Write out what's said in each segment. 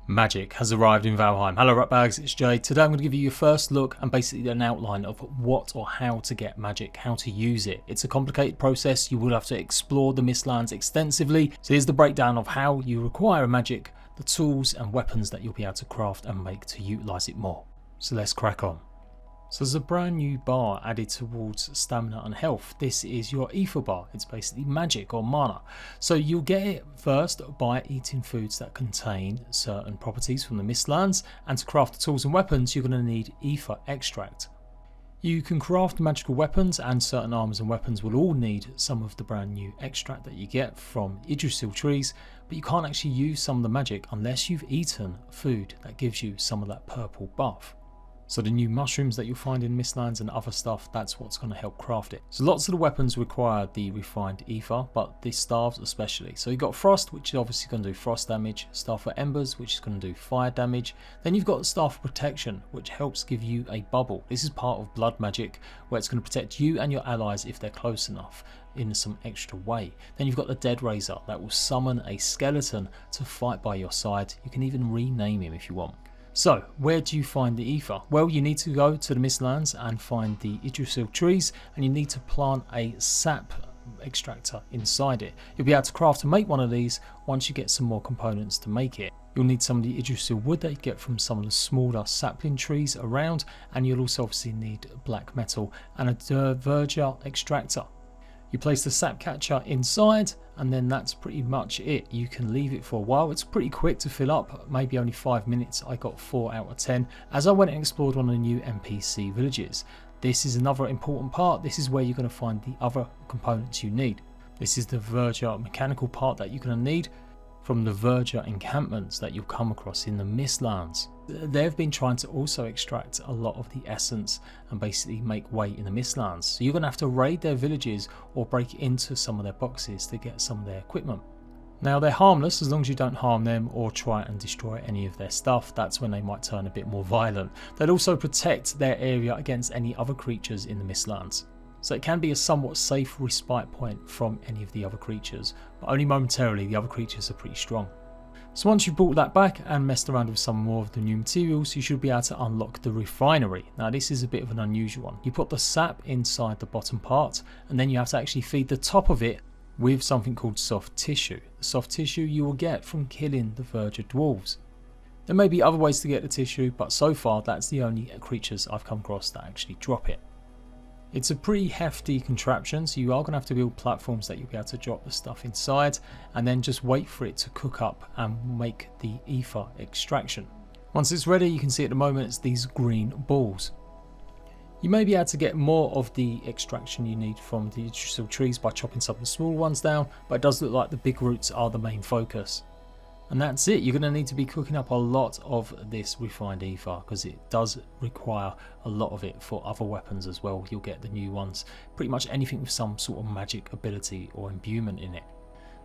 Magic has arrived in Valheim. Hello Ratbags, it's Jade. Today I'm going to give you your first look and basically an outline of what or how to get magic, how to use it. It's a complicated process, you will have to explore the Mistlands extensively. So here's the breakdown of how you require magic, the tools and weapons that you'll be able to craft and make to utilise it more. So let's crack on. So there's a brand new bar added towards stamina and health. This is your Eitr bar. It's basically magic or mana. So you'll get it first by eating foods that contain certain properties from the Mistlands, and to craft the tools and weapons you're going to need Eitr extract. You can craft magical weapons, and certain armors and weapons will all need some of the brand new extract that you get from Yggdrasil trees, but you can't actually use some of the magic unless you've eaten food that gives you some of that purple buff. So the new mushrooms that you'll find in Mistlands and other stuff, that's what's going to help craft it. So lots of the weapons require the refined Eitr, but the staves especially. So you've got Frost, which is obviously going to do frost damage, Staff for Embers, which is going to do fire damage. Then you've got the Staff of Protection, which helps give you a bubble. This is part of blood magic, where it's going to protect you and your allies if they're close enough in some extra way. Then you've got the Dead Razor, that will summon a skeleton to fight by your side. You can even rename him if you want. So, where do you find the Eitr? Well, you need to go to the Mistlands and find the Yggdrasil trees, and you need to plant a sap extractor inside it. You'll be able to craft and make one of these once you get some more components to make it. You'll need some of the Yggdrasil wood that you get from some of the smaller sapling trees around, and you'll also obviously need black metal and a verdure extractor. You place the sap catcher inside, and then that's pretty much it. You can leave it for a while. It's pretty quick to fill up, maybe only 5 minutes. I got 4 out of 10 as I went and explored one of the new NPC villages. This is another important part. This is where you're going to find the other components you need. This is the verdure mechanical part that you're going to need from the verdure encampments that you'll come across in the Mistlands. They've been trying to also extract a lot of the essence and basically make way in the Mistlands. So you're going to have to raid their villages or break into some of their boxes to get some of their equipment. Now they're harmless as long as you don't harm them or try and destroy any of their stuff. That's when they might turn a bit more violent. They'll also protect their area against any other creatures in the Mistlands. So it can be a somewhat safe respite point from any of the other creatures, but only momentarily. The other creatures are pretty strong. So once you've brought that back and messed around with some more of the new materials, you should be able to unlock the refinery. Now this is a bit of an unusual one. You put the sap inside the bottom part, and then you have to actually feed the top of it with something called soft tissue. The soft tissue you will get from killing the verdure dwarves. There may be other ways to get the tissue, but so far that's the only creatures I've come across that actually drop it. It's a pretty hefty contraption, so you are going to have to build platforms that you'll be able to drop the stuff inside, and then just wait for it to cook up and make the Eitr extraction. Once it's ready, you can see at the moment it's these green balls. You may be able to get more of the extraction you need from the Yggdrasil trees by chopping some of the small ones down, but it does look like the big roots are the main focus. And that's it. You're going to need to be cooking up a lot of this refined Eitr because it does require a lot of it for other weapons as well. You'll get the new ones, pretty much anything with some sort of magic ability or imbuement in it.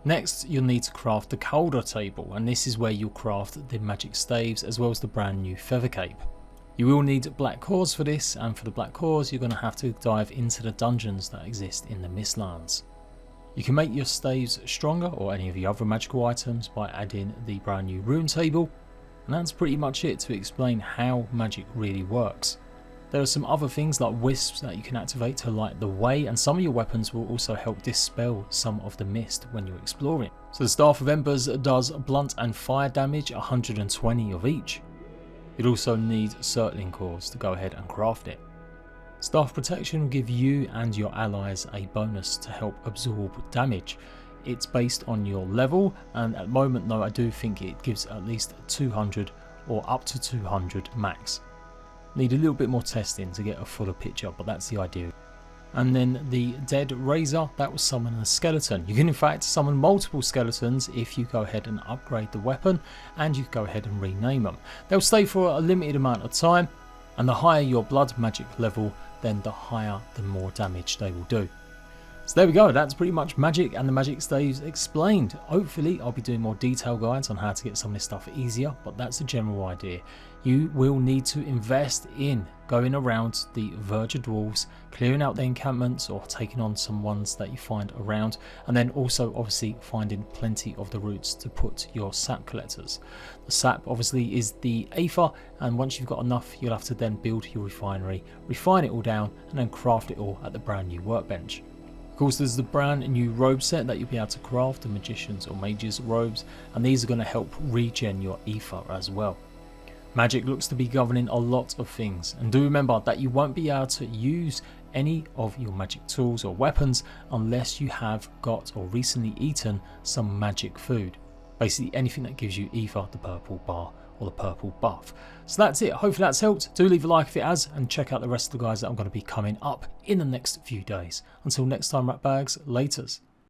Next, you'll need to craft the Calder table, and this is where you'll craft the magic staves as well as the brand new feather cape. You will need black cores for this, and for the black cores you're going to have to dive into the dungeons that exist in the Mistlands. You can make your staves stronger or any of the other magical items by adding the brand new rune table, and that's pretty much it to explain how magic really works. There are some other things like wisps that you can activate to light the way, and some of your weapons will also help dispel some of the mist when you're exploring. So the Staff of Embers does blunt and fire damage, 120 of each. You'll also need circling cores to go ahead and craft it. Staff Protection will give you and your allies a bonus to help absorb damage. It's based on your level, and at the moment though I do think it gives at least 200 or up to 200 max. Need a little bit more testing to get a fuller picture, but that's the idea. And then the Dead Razor, that will summon a skeleton. You can in fact summon multiple skeletons if you go ahead and upgrade the weapon, and you can go ahead and rename them. They'll stay for a limited amount of time, and the higher your blood magic level, then the higher the more damage they will do. So there we go, that's pretty much magic and the magic staves explained. Hopefully I'll be doing more detailed guides on how to get some of this stuff easier, but that's the general idea. You will need to invest in going around the Verge of Dwarves, clearing out the encampments or taking on some ones that you find around, and then also obviously finding plenty of the roots to put your sap collectors. The sap obviously is the Eitr, and once you've got enough you'll have to then build your refinery, refine it all down, and then craft it all at the brand new workbench. Of course, there's the brand new robe set that you'll be able to craft, the magicians or mages robes, and these are going to help regen your Eitr as well. Magic looks to be governing a lot of things, and do remember that you won't be able to use any of your magic tools or weapons unless you have got or recently eaten some magic food. Basically anything that gives you either the purple bar or the purple buff. So that's it, hopefully that's helped. Do leave a like if it has, and check out the rest of the guys that I'm going to be coming up in the next few days. Until next time, ratbags, laters.